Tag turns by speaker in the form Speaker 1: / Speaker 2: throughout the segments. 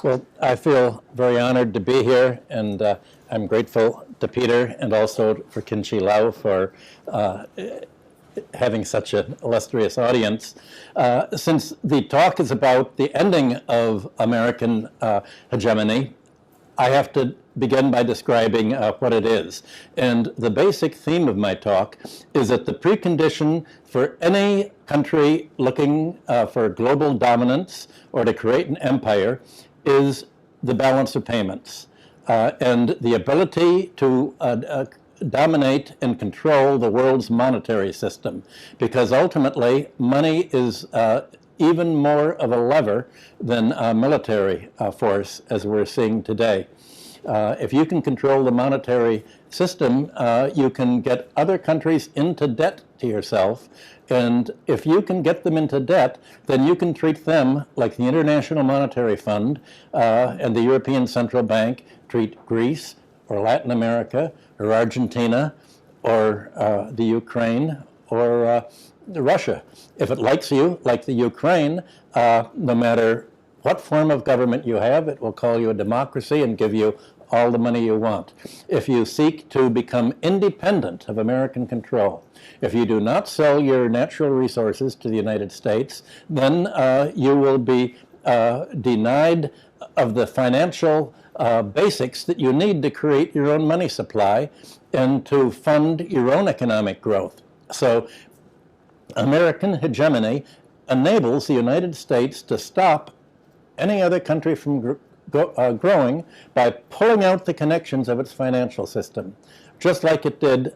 Speaker 1: Well, I feel very honored to be here, and I'm grateful to Peter and also for Kinchi Lau for having such an illustrious audience. Since the talk is about the ending of American hegemony, I have to begin by describing what it is. And the basic theme of my talk is that the precondition for any country looking for global dominance or to create an empire is the balance of payments and the ability to dominate and control the world's monetary system, because ultimately money is even more of a lever than a military force, as we're seeing today. If you can control the monetary system, you can get other countries into debt to yourself. And if you can get them into debt, then you can treat them like the International Monetary Fund and the European Central Bank treat Greece or Latin America or Argentina or the Ukraine or Russia. If it likes you, like the Ukraine, no matter what form of government you have, it will call you a democracy and give you all the money you want. If you seek to become independent of American control, if you do not sell your natural resources to the United States, then you will be denied of the financial basics that you need to create your own money supply and to fund your own economic growth. So American hegemony enables the United States to stop any other country from growing by pulling out the connections of its financial system, just like it did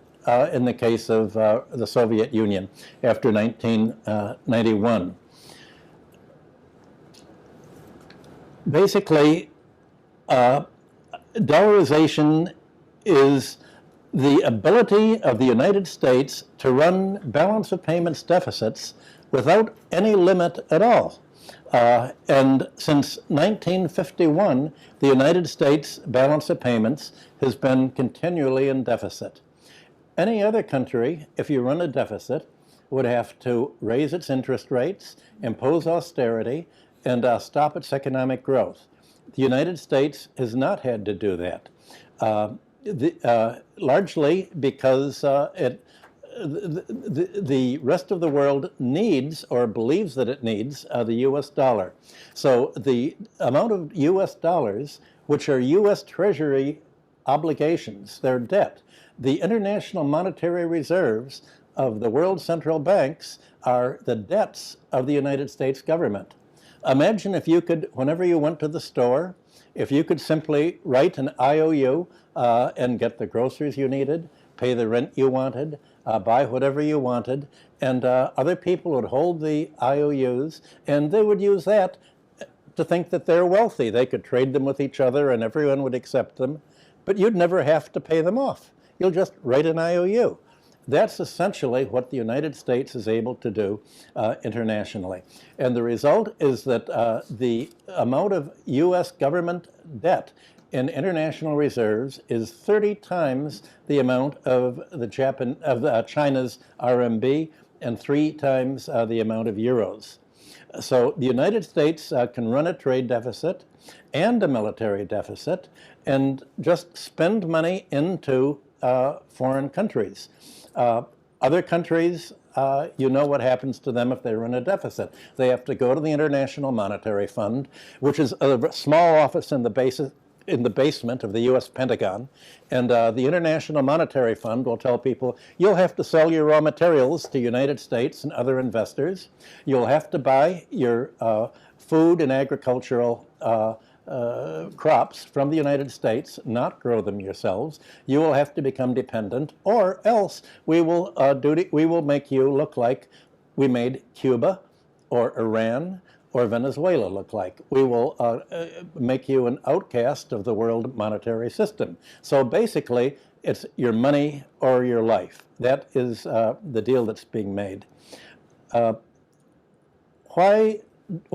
Speaker 1: in the case of the Soviet Union after 1991. Basically, dollarization is the ability of the United States to run balance of payments deficits without any limit at all. And since 1951, the United States balance of payments has been continually in deficit. Any other country, if you run a deficit, would have to raise its interest rates, impose austerity, and stop its economic growth. The United States has not had to do that, largely because the rest of the world needs or believes that it needs the US dollar. So the amount of US dollars, which are US Treasury obligations, their debt, the international monetary reserves of the world central banks are the debts of the United States government. Imagine if you could, whenever you went to the store, if you could simply write an IOU and get the groceries you needed, pay the rent you wanted, buy whatever you wanted, and other people would hold the IOUs, and they would use that to think that they're wealthy. They could trade them with each other, and everyone would accept them, but you'd never have to pay them off. You'll just write an IOU. That's essentially what the United States is able to do internationally. And the result is that the amount of US government debt in international reserves is 30 times the amount of China's RMB and 3 times the amount of euros. So the United States can run a trade deficit and a military deficit and just spend money into foreign countries. Other countries, you know what happens to them if they run a deficit. They have to go to the International Monetary Fund, which is a small office in the basement of the US Pentagon, and the International Monetary Fund will tell people, you'll have to sell your raw materials to United States and other investors. You'll have to buy your food and agricultural crops from the United States, not grow them yourselves. You will have to become dependent, or else we will make you look like we made Cuba or Iran or Venezuela look like. We will make you an outcast of the world monetary system. So basically, it's your money or your life. That is the deal that's being made. Why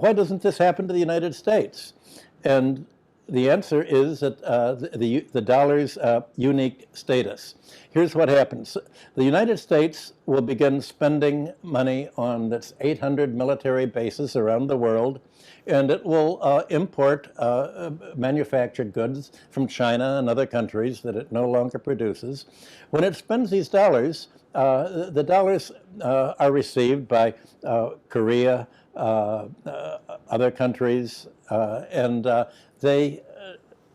Speaker 1: doesn't this happen to the United States? And the answer is that the dollar's unique status. Here's what happens. The United States will begin spending money on its 800 military bases around the world, and it will import manufactured goods from China and other countries that it no longer produces. When it spends these dollars, the dollars are received by Korea, other countries, and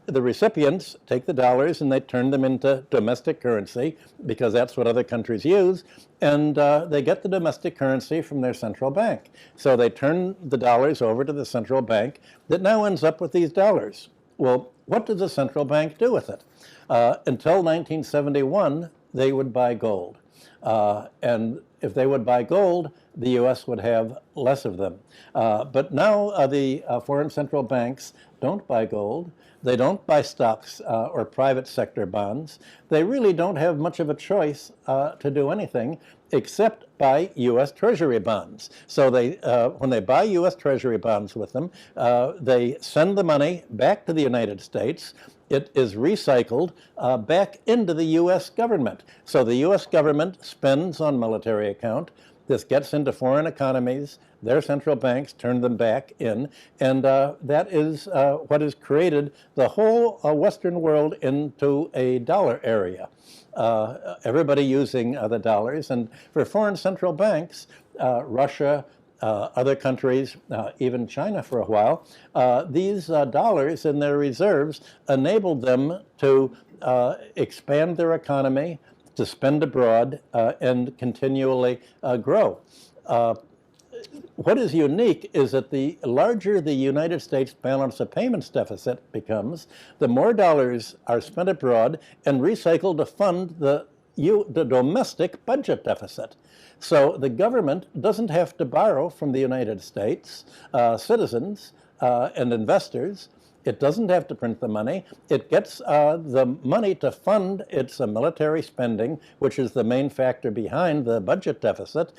Speaker 1: the recipients take the dollars and they turn them into domestic currency because that's what other countries use, and they get the domestic currency from their central bank. So they turn the dollars over to the central bank that now ends up with these dollars. Well, what does the central bank do with it? Until 1971, they would buy gold. And if they would buy gold, the U.S. would have less of them. But now the foreign central banks don't buy gold. They don't buy stocks or private sector bonds. They really don't have much of a choice to do anything except buy U.S. Treasury bonds. So they, when they buy U.S. Treasury bonds with them, they send the money back to the United States. It is recycled back into the U.S. government. So the U.S. government spends on military account. This gets into foreign economies. Their central banks turn them back in. And that is what has created the whole Western world into a dollar area. Everybody using the dollars. And for foreign central banks, Russia, other countries, even China for a while, these dollars in their reserves enabled them to expand their economy, to spend abroad, and continually grow. What is unique is that the larger the United States balance of payments deficit becomes, the more dollars are spent abroad and recycled to fund the domestic budget deficit. So the government doesn't have to borrow from the United States citizens and investors. It doesn't have to print the money. It gets the money to fund its military spending, which is the main factor behind the budget deficit,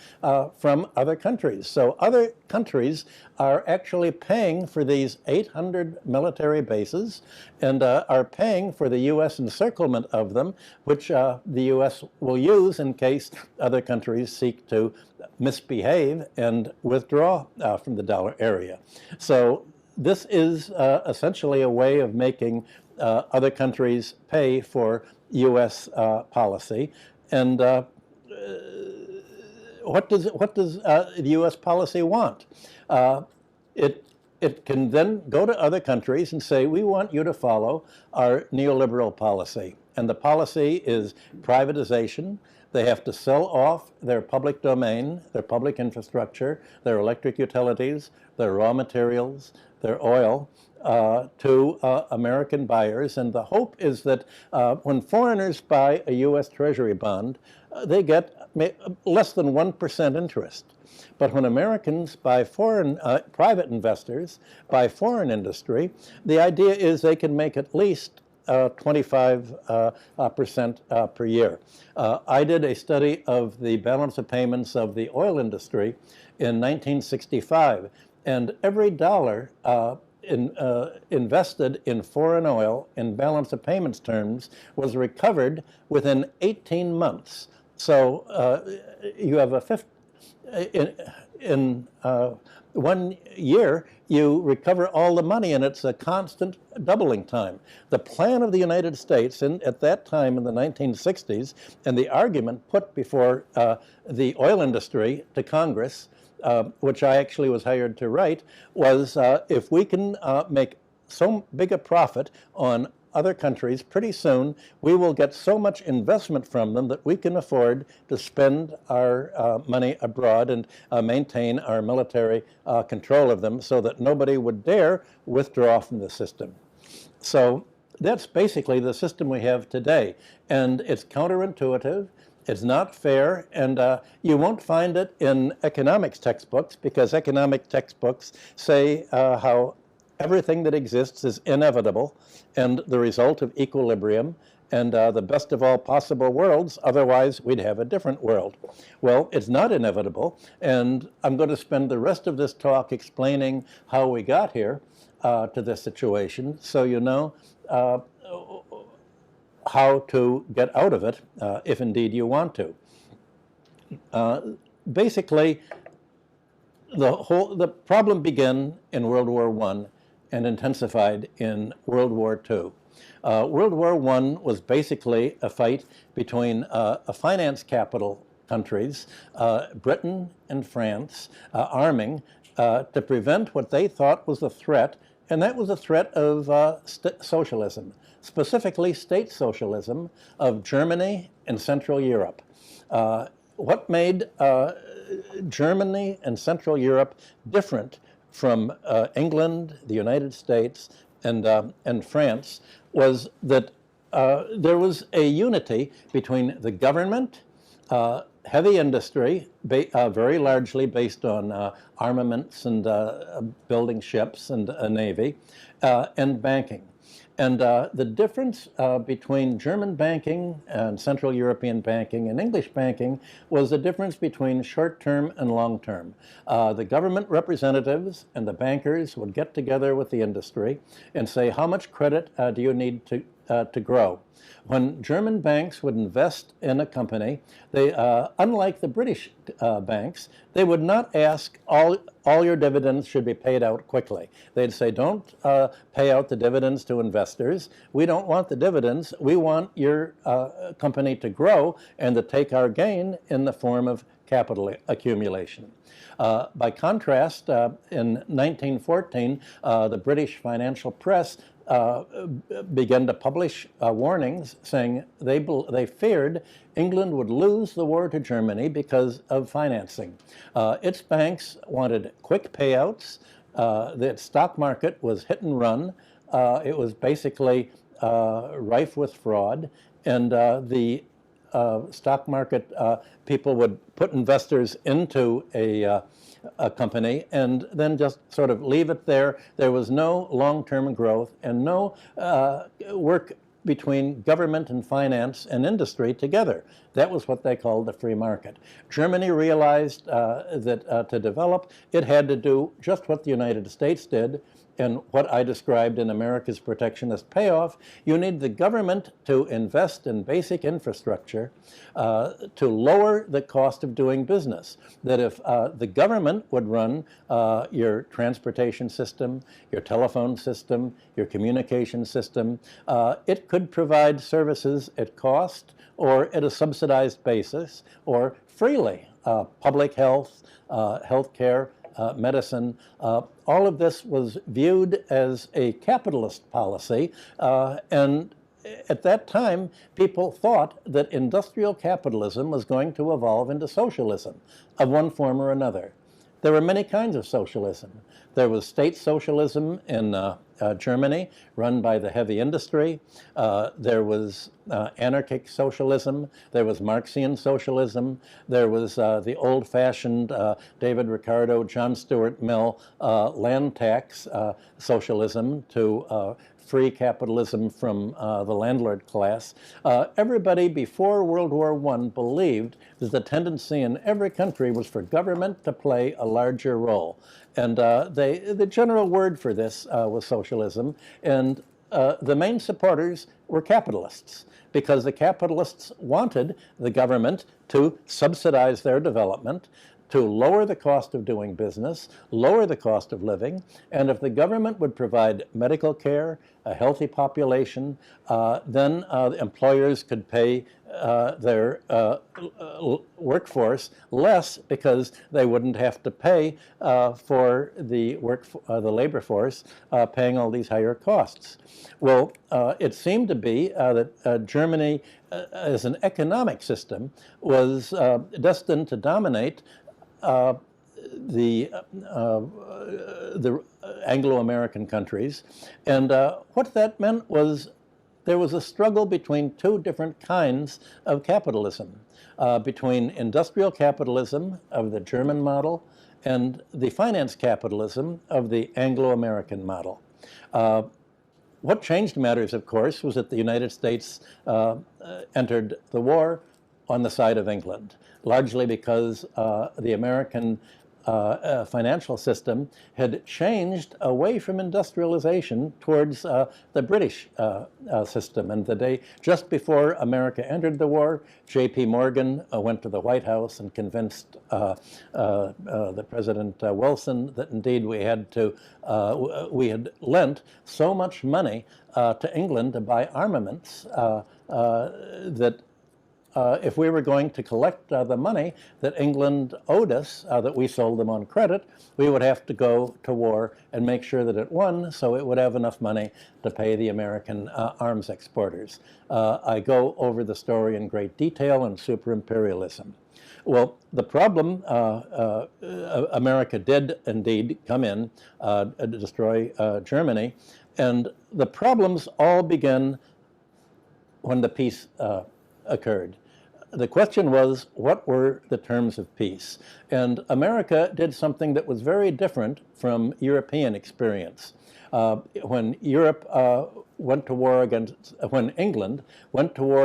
Speaker 1: from other countries. So other countries are actually paying for these 800 military bases and are paying for the U.S. encirclement of them, which the U.S. will use in case other countries seek to misbehave and withdraw from the dollar area. So this is essentially a way of making other countries pay for U.S. policy. And what does the U.S. policy want? It can then go to other countries and say, we want you to follow our neoliberal policy. And the policy is privatization. They have to sell off their public domain, their public infrastructure, their electric utilities, their raw materials, their oil, to American buyers. And the hope is that when foreigners buy a U.S. Treasury bond, they get less than 1% interest. But when Americans buy foreign, private investors buy foreign industry, the idea is they can make at least 25% per year. I did a study of the balance of payments of the oil industry in 1965, and every dollar invested in foreign oil in balance of payments terms was recovered within 18 months. So you have a in 1 year, you recover all the money, and it's a constant doubling time. The plan of the United States at that time in the 1960s, and the argument put before the oil industry to Congress, which I actually was hired to write, was if we can make so big a profit on other countries, pretty soon we will get so much investment from them that we can afford to spend our money abroad and maintain our military control of them so that nobody would dare withdraw from the system. So that's basically the system we have today. And it's counterintuitive. It's not fair, and you won't find it in economics textbooks, because economic textbooks say how everything that exists is inevitable and the result of equilibrium, and the best of all possible worlds, otherwise we'd have a different world. Well, it's not inevitable, and I'm going to spend the rest of this talk explaining how we got here to this situation, so you know how to get out of it, if indeed you want to. Basically, the problem began in World War I and intensified in World War II. World War I was basically a fight between a finance capital countries, Britain and France, arming to prevent what they thought was a threat, and that was a threat of socialism, specifically state socialism of Germany and Central Europe. What made Germany and Central Europe different from England, the United States, and France was that there was a unity between the government, heavy industry, very largely based on armaments and building ships and a navy, and banking. And the difference between German banking and Central European banking and English banking was the difference between short-term and long-term. The government representatives and the bankers would get together with the industry and say, how much credit do you need to grow? When German banks would invest in a company, they, unlike the British banks, they would not ask all your dividends should be paid out quickly. They'd say, don't pay out the dividends to investors. We don't want the dividends. We want your company to grow and to take our gain in the form of capital accumulation. By contrast, in 1914, the British financial press began to publish warnings saying they feared England would lose the war to Germany because of financing. Its banks wanted quick payouts. The stock market was hit and run. It was basically rife with fraud, and the stock market people would put investors into a company and then just sort of leave it there. There was no long-term growth and no work between government and finance and industry together. That was what they called the free market. Germany realized that to develop, it had to do just what the United States did, and what I described in America's protectionist payoff. You need the government to invest in basic infrastructure to lower the cost of doing business. That if the government would run your transportation system, your telephone system, your communication system, it could provide services at cost or at a subsidized basis or freely. Public health, health care, medicine, all of this was viewed as a capitalist policy, and at that time people thought that industrial capitalism was going to evolve into socialism of one form or another. There were many kinds of socialism. There was state socialism in Germany, run by the heavy industry. There was anarchic socialism. There was Marxian socialism. There was the old-fashioned David Ricardo, John Stuart Mill land tax socialism to free capitalism from the landlord class. Everybody before World War I believed that the tendency in every country was for government to play a larger role. And the general word for this was socialism, and the main supporters were capitalists, because the capitalists wanted the government to subsidize their development, to lower the cost of doing business, lower the cost of living, and if the government would provide medical care, a healthy population, then employers could pay their workforce less because they wouldn't have to pay for the labor force paying all these higher costs. Well, it seemed to be that Germany, as an economic system, was destined to dominate the Anglo-American countries, and what that meant was there was a struggle between two different kinds of capitalism, between industrial capitalism of the German model and the finance capitalism of the Anglo-American model. What changed matters, of course, was that the United States entered the war on the side of England, largely because the American financial system had changed away from industrialization towards the British system. And the day just before America entered the war, J.P. Morgan went to the White House and convinced the President Wilson that indeed we had lent so much money to England to buy armaments that if we were going to collect the money that England owed us, that we sold them on credit, we would have to go to war and make sure that it won so it would have enough money to pay the American arms exporters. I go over the story in great detail on super-imperialism. Well, the problem, America did indeed come in, destroy Germany, and the problems all began when the peace occurred. The question was, what were the terms of peace? And America did something that was very different from European experience. When England went to war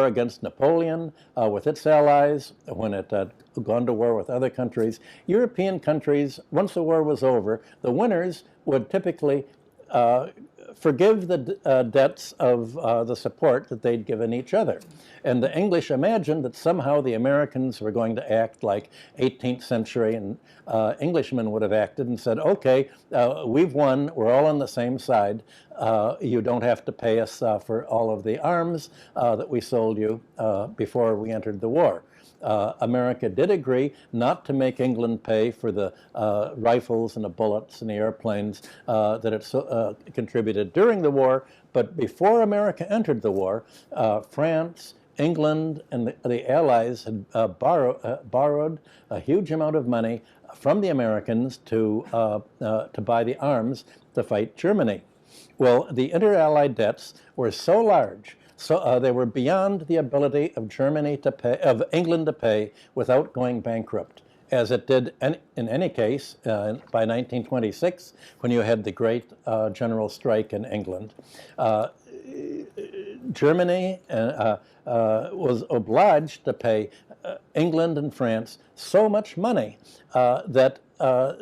Speaker 1: against Napoleon with its allies, when it had gone to war with other countries, European countries, once the war was over, the winners would typically forgive the debts of the support that they'd given each other. And the English imagined that somehow the Americans were going to act like 18th century and Englishmen would have acted and said, okay, we've won, we're all on the same side, you don't have to pay us for all of the arms that we sold you before we entered the war. America did agree not to make England pay for the rifles and the bullets and the airplanes that it contributed during the war, but before America entered the war, France, England, and the Allies had borrowed a huge amount of money from the Americans to buy the arms to fight Germany. Well, the inter-allied debts were so large, so they were beyond the ability of England to pay without going bankrupt, as it did in any case by 1926, when you had the great general strike in England. Germany was obliged to pay England and France so much money that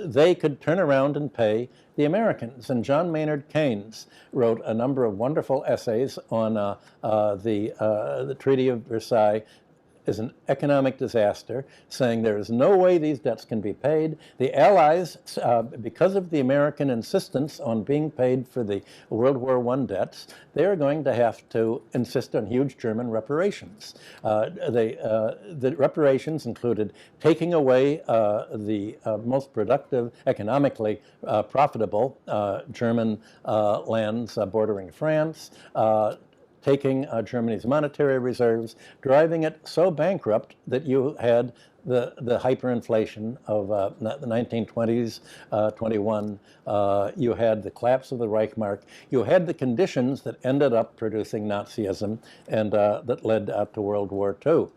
Speaker 1: they could turn around and pay the Americans. And John Maynard Keynes wrote a number of wonderful essays on the Treaty of Versailles is an economic disaster, saying there is no way these debts can be paid. The Allies, because of the American insistence on being paid for the World War I debts, they are going to have to insist on huge German reparations. The reparations included taking away the most productive, economically profitable German lands bordering France, taking Germany's monetary reserves, driving it so bankrupt that you had the hyperinflation of the 1920s, 21. You had the collapse of the Reichsmark. You had the conditions that ended up producing Nazism and that led to World War II.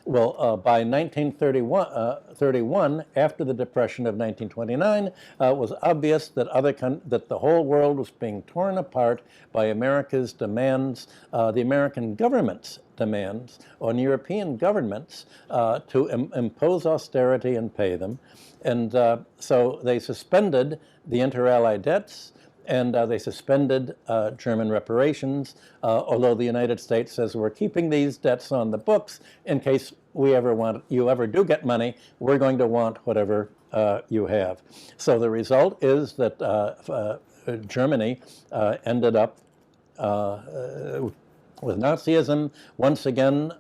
Speaker 1: Well, by 1931, after the Depression of 1929, it was obvious that that the whole world was being torn apart by America's demands, the American government's demands on European governments to impose austerity and pay them. And so they suspended the inter-allied debts, and they suspended German reparations, although the United States says we're keeping these debts on the books in case you ever do get money, we're going to want whatever you have. So the result is that Germany ended up with Nazism. Once again,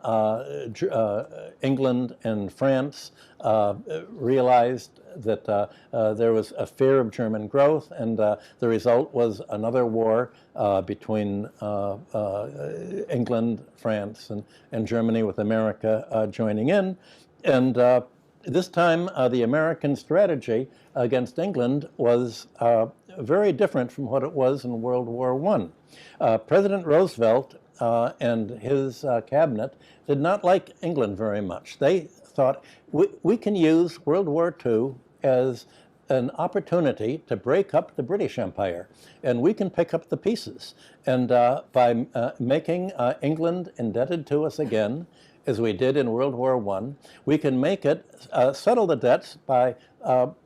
Speaker 1: England and France realized that there was a fear of German growth, and the result was another war between England, France, and Germany, with America joining in. And this time, the American strategy against England was very different from what it was in World War I. President Roosevelt and his cabinet did not like England very much. They thought, we can use World War II as an opportunity to break up the British Empire, and we can pick up the pieces. And by making England indebted to us again, as we did in World War I, we can make it settle the debts by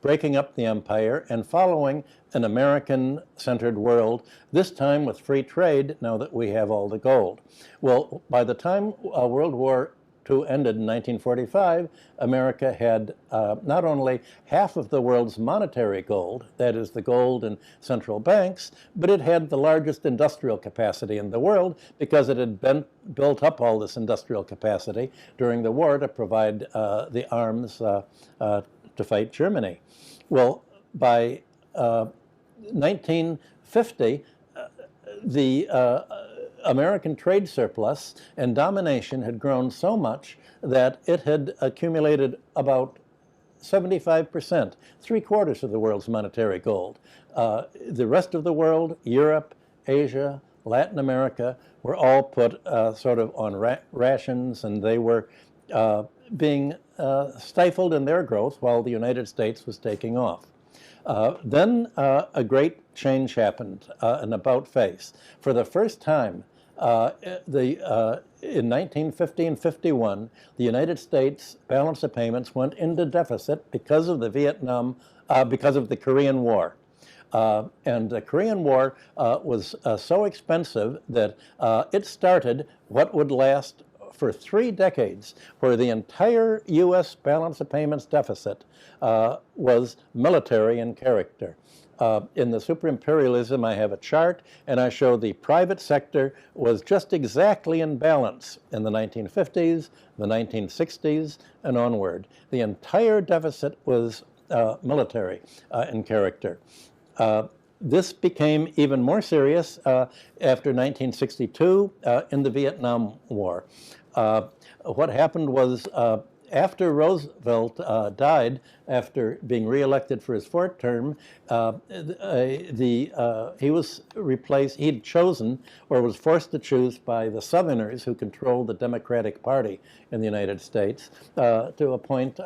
Speaker 1: breaking up the empire and following an American-centered world, this time with free trade, now that we have all the gold. Well, by the time World War II ended in 1945, America had not only half of the world's monetary gold, that is the gold in central banks, but it had the largest industrial capacity in the world because it had built up all this industrial capacity during the war to provide the arms to fight Germany. Well, by 1950, the American trade surplus and domination had grown so much that it had accumulated about 75%, 3/4 of the world's monetary gold. The rest of the world, Europe, Asia, Latin America, were all put sort of on rations, and they were being stifled in their growth while the United States was taking off. Then a great change happened, an about-face. For the first time, in 1950 and 51, the United States balance of payments went into deficit because of the because of the Korean War. And the Korean War was so expensive that it started what would last for 3 decades, where the entire U.S. balance of payments deficit was military in character. In the Superimperialism, I have a chart, and I show the private sector was just exactly in balance in the 1950s, the 1960s, and onward. The entire deficit was military in character. This became even more serious after 1962 in the Vietnam War. What happened was after Roosevelt died, after being reelected for his 4th term, he was replaced, he'd chosen, or was forced to choose by the Southerners who controlled the Democratic Party in the United States, to appoint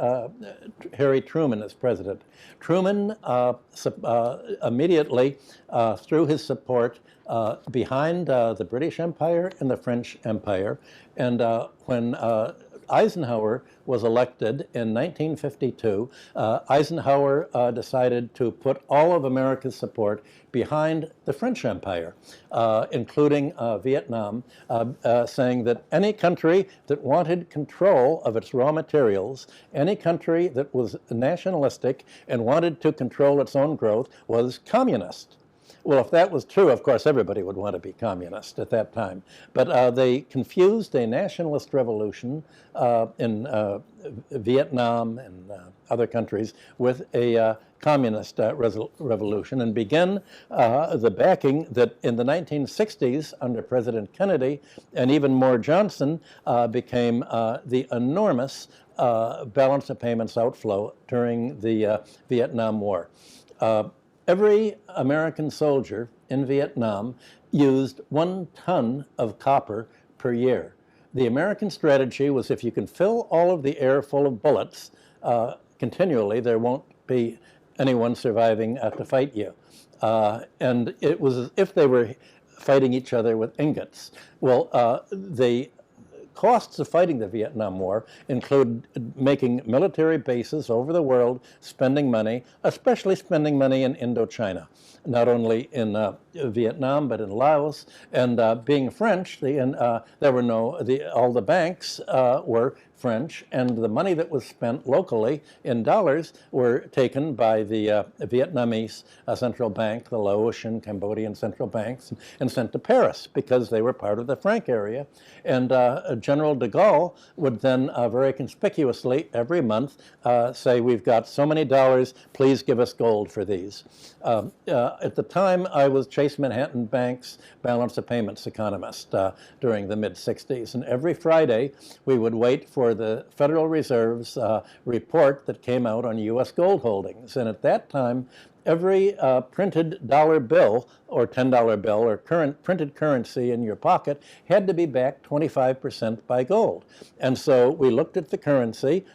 Speaker 1: Harry Truman as president. Truman immediately threw his support behind the British Empire and the French Empire, and when Eisenhower was elected in 1952, Eisenhower decided to put all of America's support behind the French Empire, including Vietnam, saying that any country that wanted control of its raw materials, any country that was nationalistic and wanted to control its own growth was communist. Well, if that was true, of course, everybody would want to be communist at that time. But they confused a nationalist revolution in Vietnam and other countries with a communist revolution, and began the backing that in the 1960s under President Kennedy and even more Johnson became the enormous balance of payments outflow during the Vietnam War. Every American soldier in Vietnam used 1 ton of copper per year. The American strategy was, if you can fill all of the air full of bullets continually, there won't be anyone surviving to fight you. And it was as if they were fighting each other with ingots. Well, the costs of fighting the Vietnam War include making military bases over the world, spending money, especially spending money in Indochina, not only in Vietnam, but in Laos. And being French, there were all the banks were French, and the money that was spent locally in dollars were taken by the Vietnamese central bank, the Laotian, Cambodian central banks, and sent to Paris because they were part of the franc area. And General de Gaulle would then very conspicuously every month say, we've got so many dollars, please give us gold for these. At the time, I was Chase Manhattan Bank's balance of payments economist during the mid-60s, and every Friday we would wait for the Federal Reserve's report that came out on U.S. gold holdings. And at that time, every printed dollar bill or $10 bill or current printed currency in your pocket had to be backed 25% by gold. And so we looked at the currency,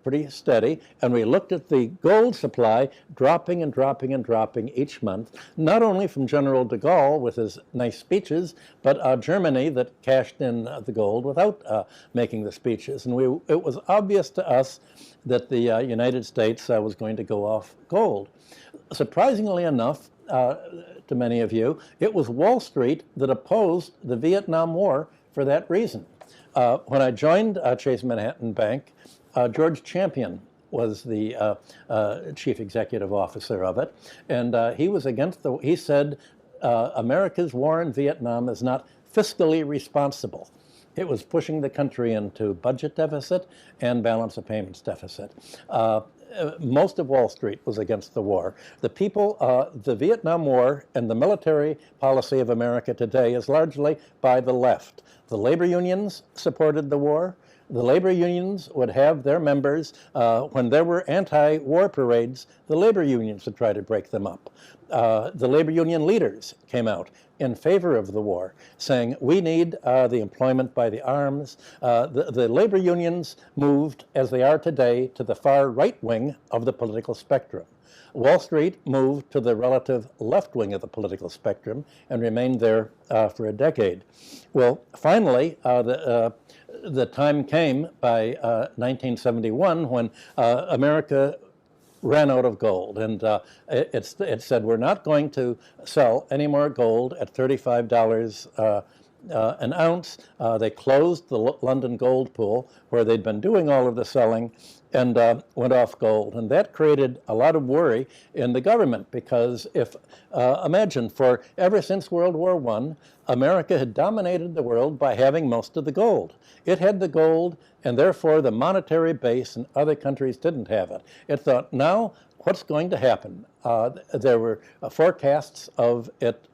Speaker 1: pretty steady, and we looked at the gold supply dropping and dropping and dropping each month, not only from General de Gaulle with his nice speeches, but Germany that cashed in the gold without making the speeches. And it was obvious to us that the United States was going to go off gold. Surprisingly enough, to many of you, it was Wall Street that opposed the Vietnam War for that reason. When I joined Chase Manhattan Bank, George Champion was the chief executive officer of it, and he was against he said America's war in Vietnam is not fiscally responsible. It was pushing the country into budget deficit and balance of payments deficit. Most of Wall Street was against the war. The people, the Vietnam War and the military policy of America today is largely by the left. The labor unions supported the war. The labor unions would have their members, when there were anti-war parades, the labor unions would try to break them up. The labor union leaders came out in favor of the war, saying we need the employment by the arms. The labor unions moved, as they are today, to the far right wing of the political spectrum. Wall Street moved to the relative left wing of the political spectrum and remained there for a decade. Well, finally, the time came by 1971 when America ran out of gold, and it said we're not going to sell any more gold at $35 an ounce. They closed the London gold pool where they'd been doing all of the selling and went off gold. And that created a lot of worry in the government because if, imagine, ever since World War I, America had dominated the world by having most of the gold. It had the gold, and therefore the monetary base in other countries didn't have it. It thought, now what's going to happen? There were forecasts of it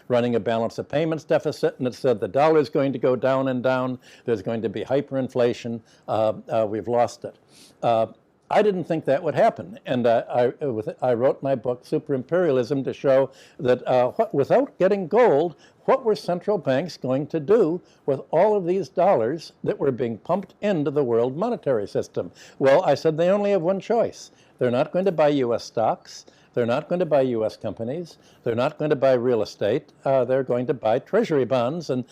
Speaker 1: running a balance of payments deficit, and it said the dollar is going to go down and down. There's going to be hyperinflation. We've lost it. I didn't think that would happen, and I wrote my book, Super Imperialism, to show that without getting gold, what were central banks going to do with all of these dollars that were being pumped into the world monetary system? Well, I said they only have one choice. They're not going to buy U.S. stocks. They're not going to buy U.S. companies. They're not going to buy real estate. They're going to buy treasury bonds. And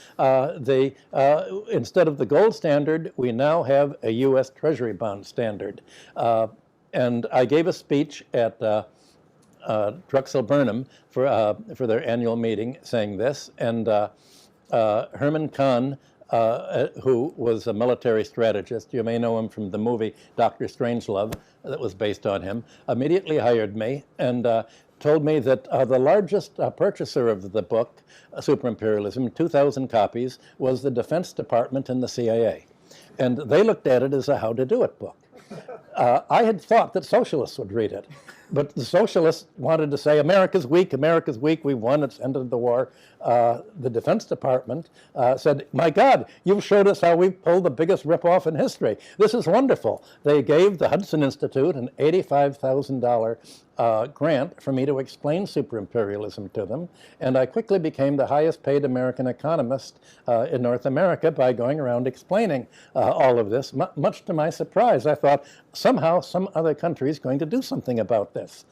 Speaker 1: instead of the gold standard, we now have a U.S. treasury bond standard. And I gave a speech at Drexel Burnham for their annual meeting saying this. And Herman Kahn, who was a military strategist, you may know him from the movie Dr. Strangelove that was based on him, immediately hired me and told me that the largest purchaser of the book, Super Imperialism, 2,000 copies, was the Defense Department and the CIA. And they looked at it as a how-to-do-it book. I had thought that socialists would read it, but the socialists wanted to say, America's weak, we won, it's ended the war. The Defense Department said, my God, you've showed us how we've pulled the biggest ripoff in history. This is wonderful. They gave the Hudson Institute an $85,000 grant for me to explain superimperialism to them, and I quickly became the highest paid American economist in North America by going around explaining all of this. Much to my surprise, I thought somehow some other country is going to do something about this.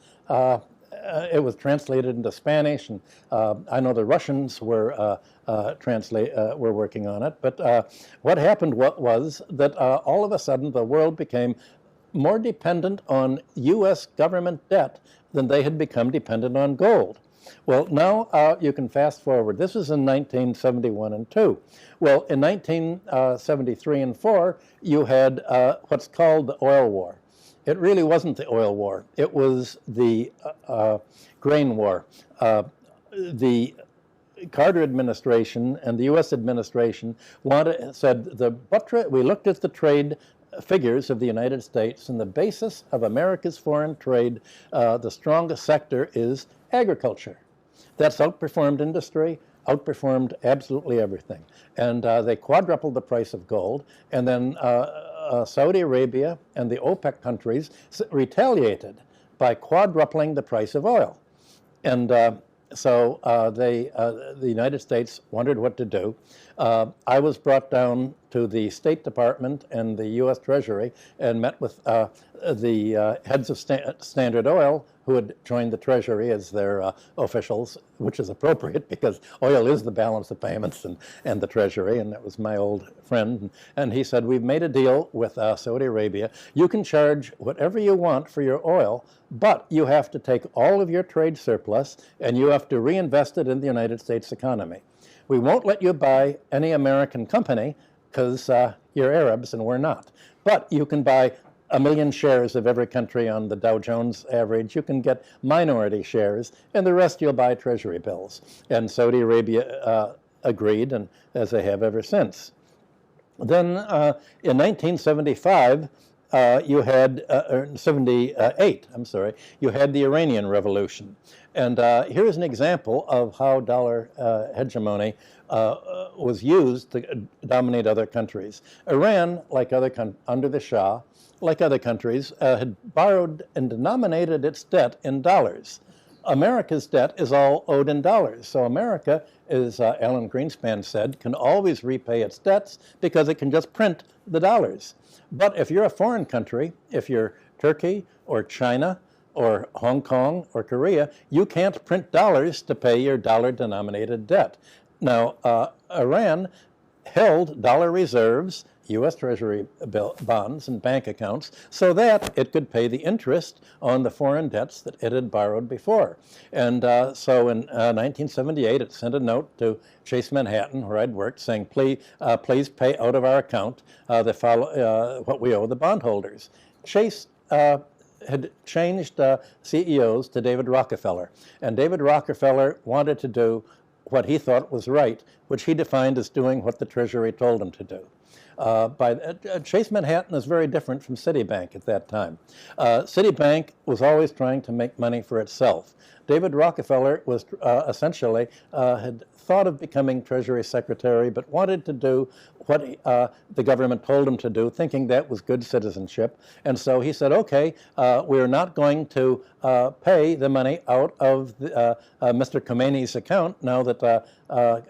Speaker 1: It was translated into Spanish, and I know the Russians were working on it. But what happened was that all of a sudden the world became more dependent on U.S. government debt than they had become dependent on gold. Well, now you can fast forward. This was in 1971 and 2. Well, in 1973 and 4, you had what's called the oil war. It really wasn't the oil war. It was the grain war. The Carter administration and the U.S. administration said we looked at the trade figures of the United States, and the basis of America's foreign trade, the strongest sector is agriculture. That's outperformed industry, outperformed absolutely everything. And they quadrupled the price of gold, and then Saudi Arabia and the OPEC countries retaliated by quadrupling the price of oil. And so the United States wondered what to do. I was brought down to the State Department and the U.S. Treasury and met with the heads of Standard Oil, who had joined the Treasury as their officials, which is appropriate because oil is the balance of payments and the Treasury, and that was my old friend. And he said, we've made a deal with Saudi Arabia. You can charge whatever you want for your oil, but you have to take all of your trade surplus and you have to reinvest it in the United States economy. We won't let you buy any American company because you're Arabs and we're not. But you can buy 1 million shares of every country on the Dow Jones average. You can get minority shares, and the rest you'll buy Treasury bills. And Saudi Arabia agreed, and as they have ever since. Then in 1975, you had, 78, I'm sorry, you had the Iranian Revolution. And here's an example of how dollar hegemony was used to dominate other countries. Iran, like under the Shah, like other countries, had borrowed and denominated its debt in dollars. America's debt is all owed in dollars. So America, as Alan Greenspan said, can always repay its debts because it can just print the dollars. But if you're a foreign country, if you're Turkey or China or Hong Kong or Korea, you can't print dollars to pay your dollar-denominated debt. Now, Iran held dollar reserves, U.S. Treasury bonds and bank accounts, so that it could pay the interest on the foreign debts that it had borrowed before. And so in 1978, it sent a note to Chase Manhattan, where I'd worked, saying, please pay out of our account what we owe the bondholders. Chase had changed CEOs to David Rockefeller, and David Rockefeller wanted to do what he thought was right, which he defined as doing what the Treasury told him to do. Chase Manhattan is very different from Citibank at that time. Citibank was always trying to make money for itself. David Rockefeller was essentially had thought of becoming Treasury Secretary, but wanted to do what the government told him to do, thinking that was good citizenship. And so he said, okay, we're not going to pay the money out of Mr. Khomeini's account now that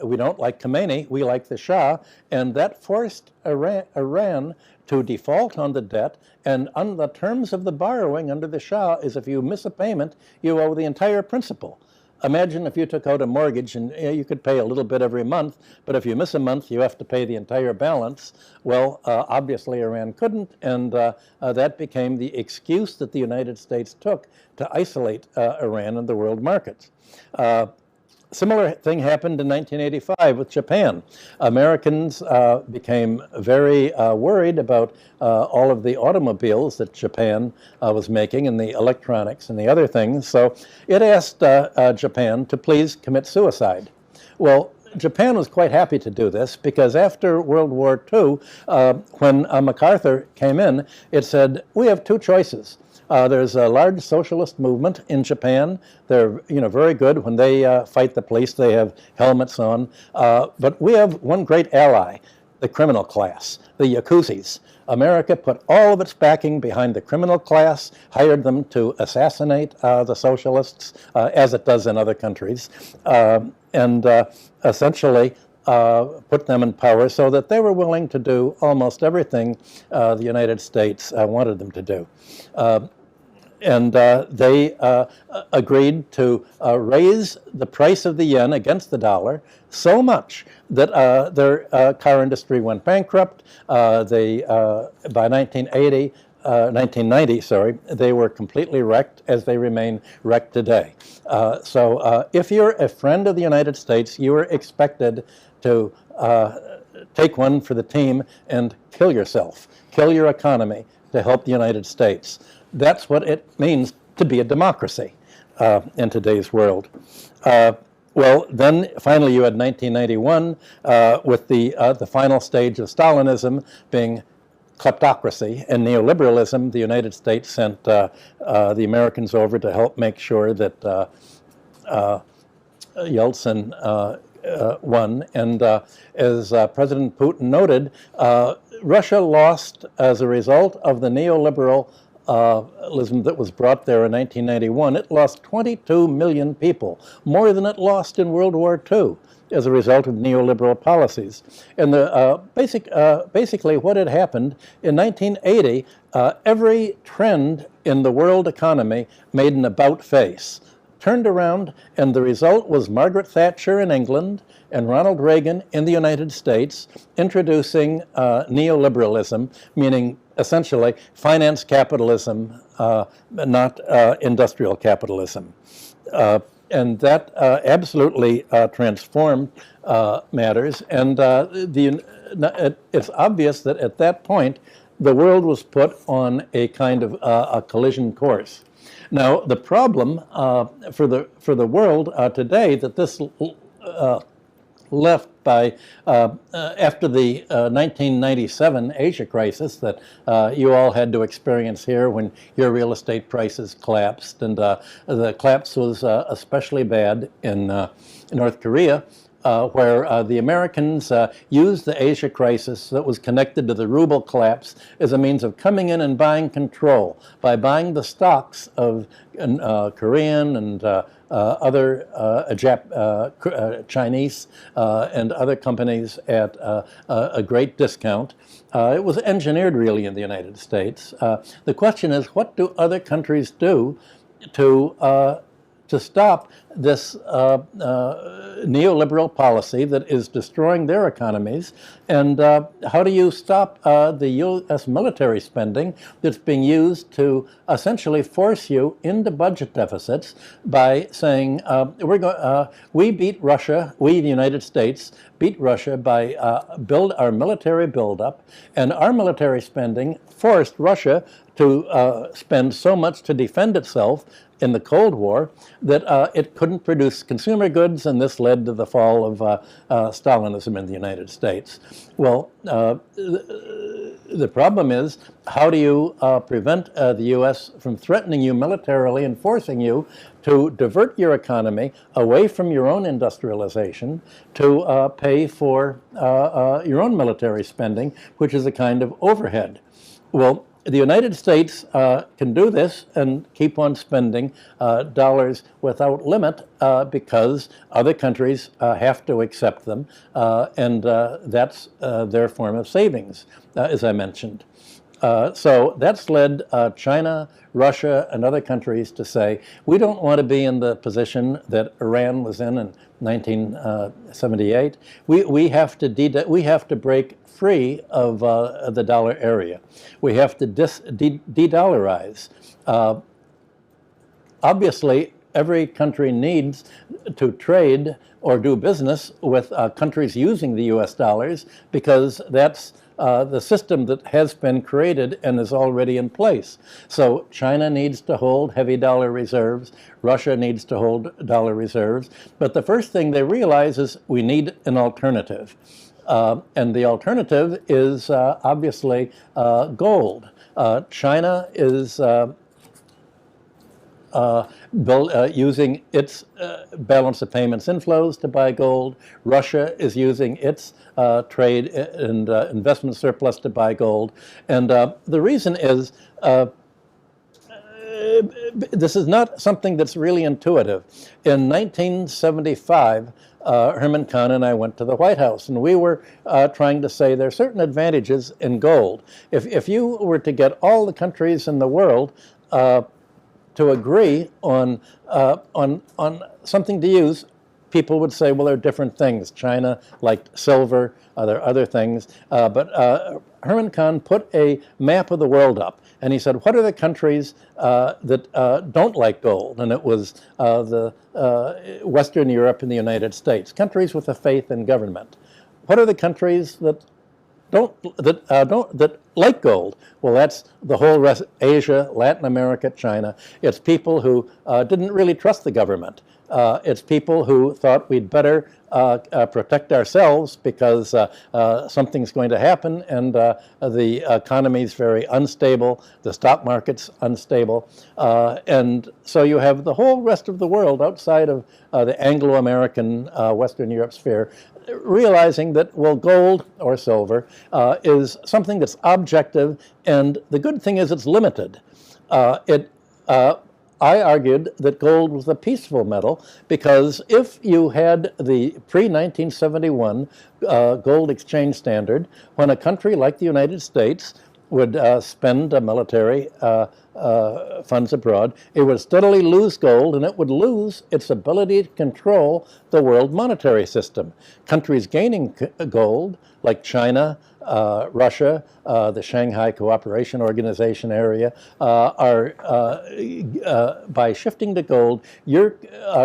Speaker 1: we don't like Khomeini, we like the Shah. And that forced Iran to default on the debt, and on the terms of the borrowing under the Shah is if you miss a payment, you owe the entire principal. Imagine if you took out a mortgage and you could pay a little bit every month, but if you miss a month, you have to pay the entire balance. Well, obviously Iran couldn't, and that became the excuse that the United States took to isolate Iran in the world markets. Similar thing happened in 1985 with Japan. Americans became very worried about all of the automobiles that Japan was making and the electronics and the other things. So it asked Japan to please commit suicide. Well, Japan was quite happy to do this because after World War II, when MacArthur came in, it said, we have two choices. There's a large socialist movement in Japan. They're very good. When they fight the police, they have helmets on. But we have one great ally, the criminal class, the Yakuzis. America put all of its backing behind the criminal class, hired them to assassinate the socialists, as it does in other countries, and essentially put them in power so that they were willing to do almost everything the United States wanted them to do. And they agreed to raise the price of the yen against the dollar so much that their car industry went bankrupt. By 1990, they were completely wrecked, as they remain wrecked today. So if you're a friend of the United States, you are expected to take one for the team and kill yourself, kill your economy to help the United States. That's what it means to be a democracy in today's world. Well, then finally you had 1991 with the final stage of Stalinism being kleptocracy and neoliberalism. The United States sent the Americans over to help make sure that Yeltsin won. And as President Putin noted, Russia lost as a result of the neoliberal neoliberalism that was brought there in 1991, it lost 22 million people, more than it lost in World War II as a result of neoliberal policies. And basically what had happened in 1980, every trend in the world economy made an about face, turned around, and the result was Margaret Thatcher in England and Ronald Reagan in the United States introducing neoliberalism, meaning essentially finance capitalism, not industrial capitalism. And that absolutely transformed matters. And it's obvious that at that point, the world was put on a kind of a collision course. Now, the problem for the world today that this left by after the 1997 Asia crisis that you all had to experience here when your real estate prices collapsed, and the collapse was especially bad in North Korea, where the Americans used the Asia crisis that was connected to the ruble collapse as a means of coming in and buying control by buying the stocks of Korean and other Chinese and other companies at a great discount. It was engineered really in the United States. The question is, what do other countries do to stop this neoliberal policy that is destroying their economies? And how do you stop the U.S. military spending that's being used to essentially force you into budget deficits by saying, we beat Russia, we, the United States, beat Russia by build our military buildup, and our military spending forced Russia to spend so much to defend itself in the Cold War that it couldn't produce consumer goods, and this led to the fall of Stalinism in the United States. Well, the problem is, how do you prevent the U.S. from threatening you militarily and forcing you to divert your economy away from your own industrialization to pay for your own military spending, which is a kind of overhead? Well, the United States can do this and keep on spending dollars without limit because other countries have to accept them, and that's their form of savings, as I mentioned. So that's led China, Russia, and other countries to say, we don't want to be in the position that Iran was in 1978. We have to break free of the dollar area. We have to de-dollarize. Obviously, every country needs to trade or do business with countries using the U.S. dollars because that's the system that has been created and is already in place. So China needs to hold heavy dollar reserves. Russia needs to hold dollar reserves. But the first thing they realize is we need an alternative. And the alternative is obviously gold. China is using its balance of payments inflows to buy gold. Russia is using its trade and investment surplus to buy gold. And the reason is this is not something that's really intuitive. In 1975, Herman Kahn and I went to the White House, and we were trying to say there are certain advantages in gold. If you were to get all the countries in the world to agree on something to use, people would say, well, there are different things. China liked silver, there are other things. But Herman Kahn put a map of the world up, and he said, what are the countries that don't like gold? And it was the Western Europe and the United States, countries with a faith in government. What are the countries that like gold? Well, that's the whole rest, Asia, Latin America, China. It's people who didn't really trust the government. It's people who thought we'd better protect ourselves because something's going to happen, and the economy's very unstable, the stock market's unstable, and so you have the whole rest of the world outside of the Anglo-American Western Europe sphere realizing that, well, gold or silver is something that's objective, and the good thing is it's limited. I argued that gold was a peaceful metal because if you had the pre-1971 gold exchange standard, when a country like the United States would spend military funds abroad, it would steadily lose gold, and it would lose its ability to control the world monetary system. Countries gaining gold, like China, Russia, the Shanghai Cooperation Organization area, by shifting to gold, you're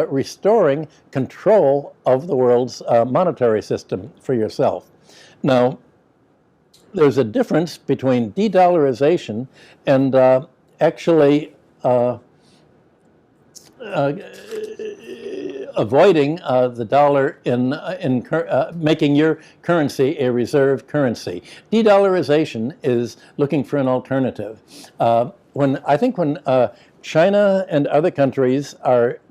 Speaker 1: restoring control of the world's monetary system for yourself. Now, there's a difference between de-dollarization and actually avoiding the dollar in making your currency a reserve currency. De-dollarization is looking for an alternative. When China and other countries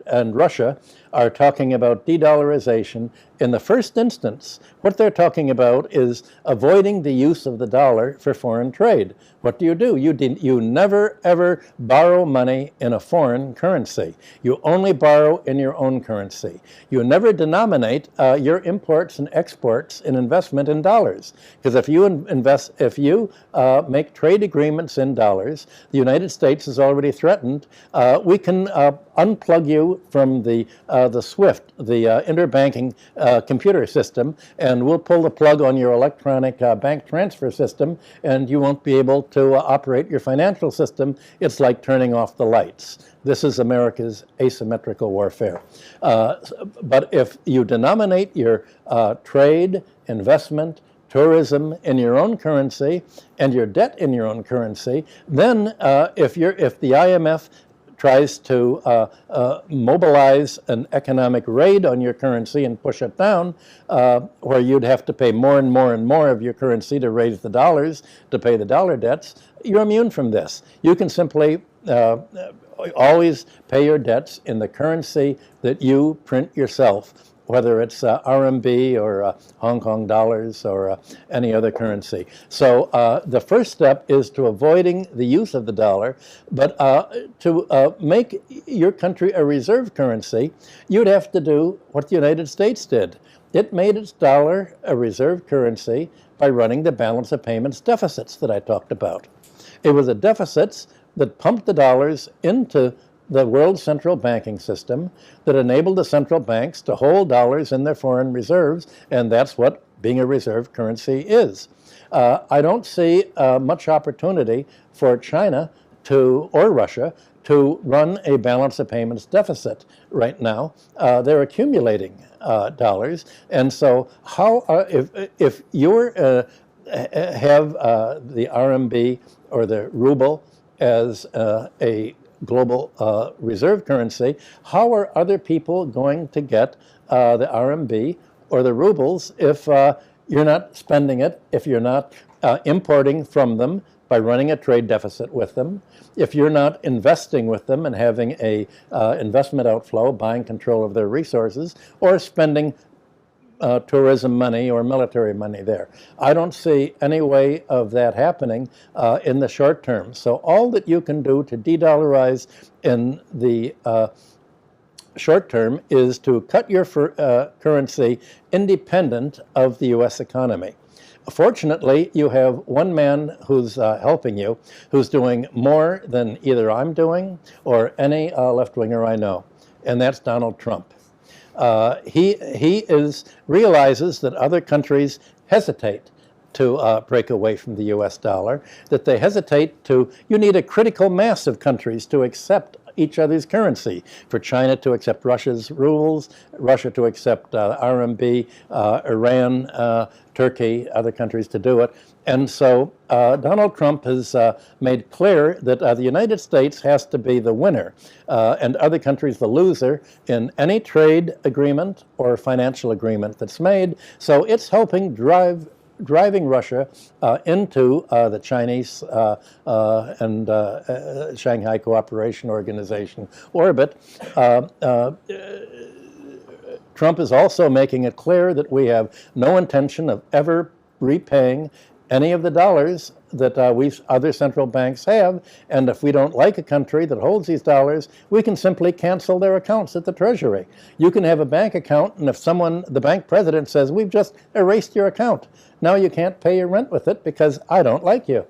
Speaker 1: and Russia are talking about de-dollarization, in the first instance, what they're talking about is avoiding the use of the dollar for foreign trade. What do? You never, ever borrow money in a foreign currency. You only borrow in your own currency. You never denominate your imports and exports in investment in dollars. Because if you make trade agreements in dollars, the United States has already threatened, we can unplug you from the SWIFT, the interbanking computer system, and we'll pull the plug on your electronic bank transfer system, and you won't be able to operate your financial system. It's like turning off the lights. This is America's asymmetrical warfare. But if you denominate your trade, investment, tourism in your own currency and your debt in your own currency, then if the IMF tries to mobilize an economic raid on your currency and push it down, where you'd have to pay more and more and more of your currency to raise the dollars to pay the dollar debts, you're immune from this. You can simply always pay your debts in the currency that you print yourself, whether it's RMB or Hong Kong dollars or any other currency. So the first step is to avoiding the use of the dollar, but to make your country a reserve currency, you'd have to do what the United States did. It made its dollar a reserve currency by running the balance of payments deficits that I talked about. It was the deficits that pumped the dollars into the world central banking system that enabled the central banks to hold dollars in their foreign reserves, and that's what being a reserve currency is. I don't see much opportunity for China or Russia to run a balance of payments deficit right now. They're accumulating dollars, and so if you have the RMB or the ruble as a global reserve currency, how are other people going to get the RMB or the rubles if you're not spending it, if you're not importing from them by running a trade deficit with them, if you're not investing with them and having a investment outflow, buying control of their resources, or spending tourism money or military money there? I don't see any way of that happening in the short term. So all that you can do to de-dollarize in the short term is to cut your currency independent of the U.S. economy. Fortunately, you have one man who's helping you, who's doing more than either I'm doing or any left-winger I know, and that's Donald Trump. He realizes that other countries hesitate to break away from the U.S. dollar, that they hesitate you need a critical mass of countries to accept each other's currency. For China to accept Russia's rubles, Russia to accept RMB, Iran, Turkey, other countries to do it. And so Donald Trump has made clear that the United States has to be the winner and other countries the loser in any trade agreement or financial agreement that's made. So it's helping driving Russia into the Chinese and Shanghai Cooperation Organization orbit. Trump is also making it clear that we have no intention of ever repaying any of the dollars that other central banks have, and if we don't like a country that holds these dollars, we can simply cancel their accounts at the Treasury. You can have a bank account, and if the bank president says, we've just erased your account, now you can't pay your rent with it because I don't like you.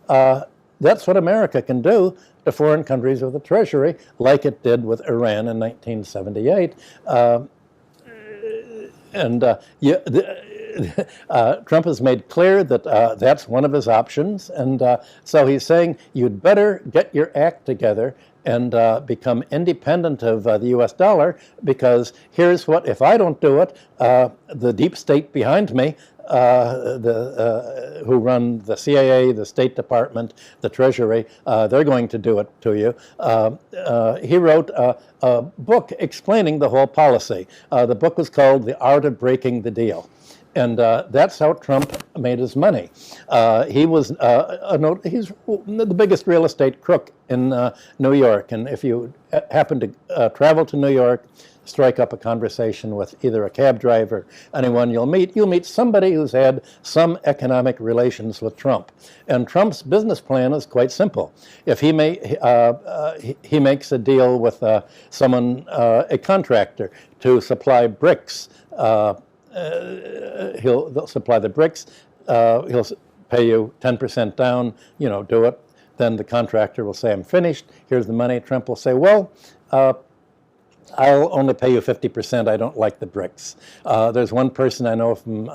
Speaker 1: That's what America can do to foreign countries with the Treasury, like it did with Iran in 1978. Trump has made clear that that's one of his options, and so he's saying you'd better get your act together and become independent of the U.S. dollar, because here's what, if I don't do it, the deep state behind me, who run the CIA, the State Department, the Treasury, they're going to do it to you. He wrote a book explaining the whole policy. The book was called The Art of Breaking the Deal. And that's how Trump made his money. He's the biggest real estate crook in New York. And if you happen to travel to New York, strike up a conversation with either a cab driver, anyone you'll meet somebody who's had some economic relations with Trump. And Trump's business plan is quite simple. If he makes a deal with someone, a contractor, to supply bricks, he'll supply the bricks, he'll pay you 10% down, do it. Then the contractor will say, I'm finished, here's the money. Trump will say, well, I'll only pay you 50%, I don't like the bricks. There's one person I know from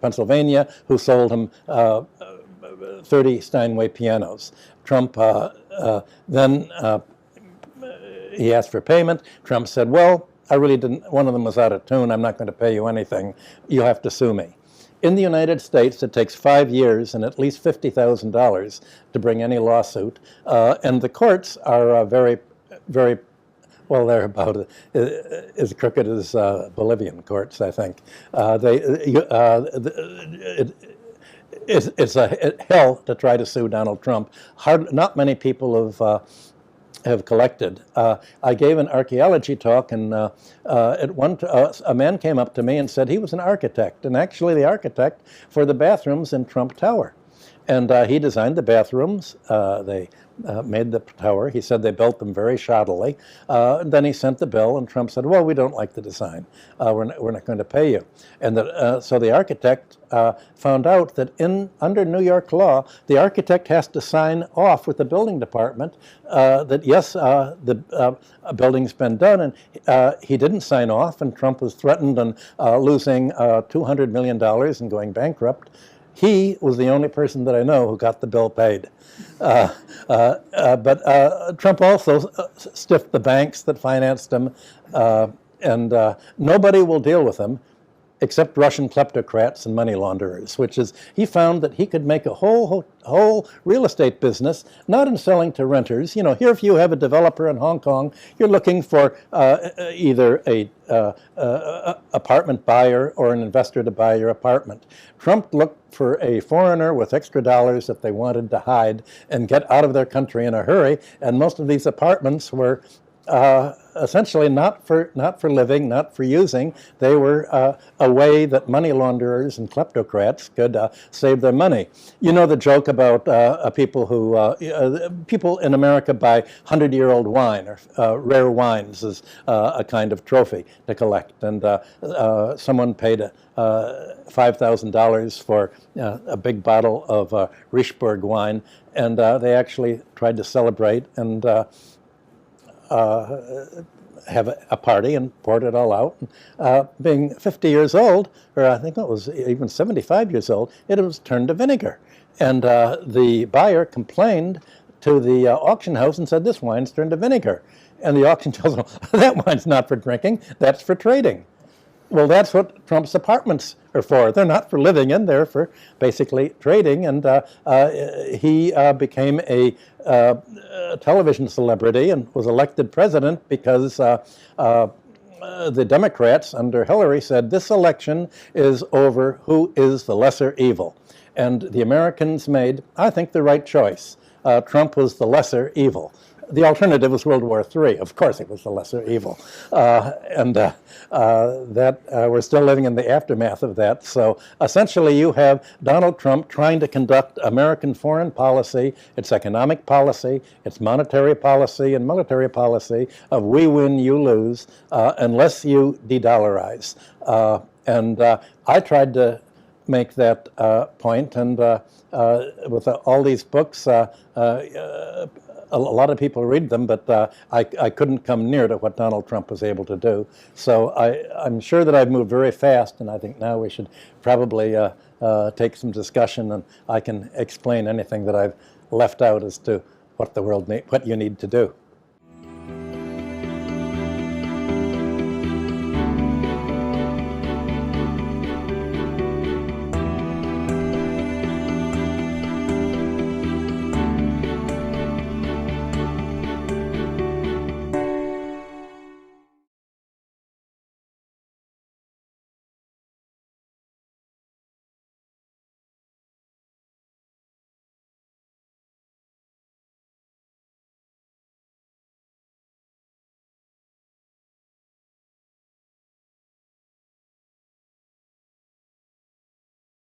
Speaker 1: Pennsylvania who sold him 30 Steinway pianos. Trump then he asked for payment. Trump said, well, I really didn't, one of them was out of tune, I'm not going to pay you anything, you'll have to sue me. In the United States, it takes 5 years and at least $50,000 to bring any lawsuit, and the courts are very, very, well, they're about as crooked as Bolivian courts, I think. It's a hell to try to sue Donald Trump. Not many people have collected. I gave an archaeology talk, and a man came up to me and said he was an architect, and actually the architect for the bathrooms in Trump Tower. And he designed the bathrooms. They made the tower. He said they built them very shoddily. Then he sent the bill, and Trump said, well, we don't like the design. We're not going to pay you. And so the architect found out that under New York law, the architect has to sign off with the building department that, yes, the building's been done. And he didn't sign off, and Trump was threatened and losing $200 million and going bankrupt. He was the only person that I know who got the bill paid. But Trump also stiffed the banks that financed him, and nobody will deal with him except Russian kleptocrats and money launderers, which is, he found that he could make a whole real estate business, not in selling to renters. Here if you have a developer in Hong Kong, you're looking for either a apartment buyer or an investor to buy your apartment. Trump looked for a foreigner with extra dollars that they wanted to hide and get out of their country in a hurry, and most of these apartments were essentially not for living, not for using. They were a way that money launderers and kleptocrats could save their money. You know the joke about people in America buy 100-year-old wine, or rare wines as a kind of trophy to collect. And someone paid $5,000 for a big bottle of Richebourg wine, and they actually tried to celebrate and have a party and poured it all out. Being 50 years old, or I think it was even 75 years old, it was turned to vinegar. And the buyer complained to the auction house and said, this wine's turned to vinegar. And the auction house said, that wine's not for drinking, that's for trading. Well, that's what Trump's apartments are for. They're not for living in, they're for basically trading. And he became a television celebrity and was elected president because the Democrats under Hillary said this election is over who is the lesser evil. And the Americans made, I think, the right choice. Trump was the lesser evil. the alternative was World War III. Of course, it was the lesser evil. We're still living in the aftermath of that. So essentially, you have Donald Trump trying to conduct American foreign policy, its economic policy, its monetary policy, and military policy of we win, you lose, unless you de-dollarize. I tried to make that point, and with all these books, a lot of people read them, but I couldn't come near to what Donald Trump was able to do. So I'm sure that I've moved very fast, and I think now we should probably take some discussion, and I can explain anything that I've left out as to what the world what you need to do.